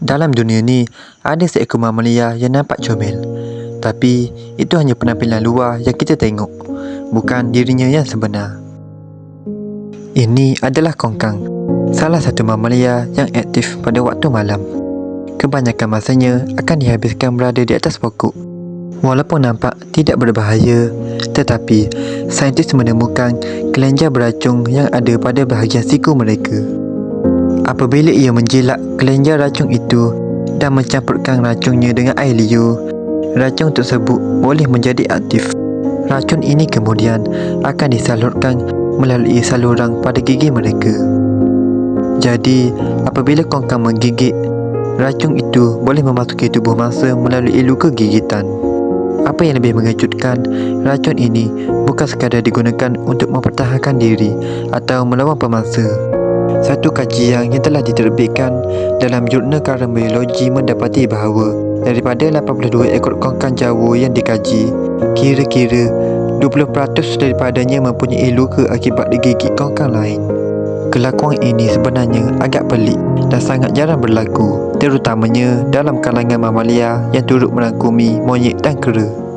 Dalam dunia ni, ada seekor mamalia yang nampak comel. Tapi, itu hanya penampilan luar yang kita tengok, bukan dirinya yang sebenar. Ini adalah kongkang, salah satu mamalia yang aktif pada waktu malam. Kebanyakan masanya akan dihabiskan berada di atas pokok. Walaupun nampak tidak berbahaya, tetapi saintis menemukan kelenjar beracun yang ada pada bahagian siku mereka. Apabila ia menjilat kelenjar racun itu dan mencampurkan racunnya dengan air liur, racun tersebut boleh menjadi aktif. Racun ini kemudian akan disalurkan melalui saluran pada gigi mereka. Jadi, apabila kongkang menggigit, racun itu boleh memasuki tubuh mangsa melalui luka gigitan. Apa yang lebih mengejutkan, racun ini bukan sekadar digunakan untuk mempertahankan diri atau melawan pemangsa. Satu kajian yang telah diterbitkan dalam jurnal Current Biology mendapati bahawa daripada 82 ekor kongkang Jawa yang dikaji, kira-kira 20% daripadanya mempunyai luka akibat digigit kongkang lain. Kelakuan ini sebenarnya agak pelik dan sangat jarang berlaku, terutamanya dalam kalangan mamalia yang turut merangkumi monyet dan kera.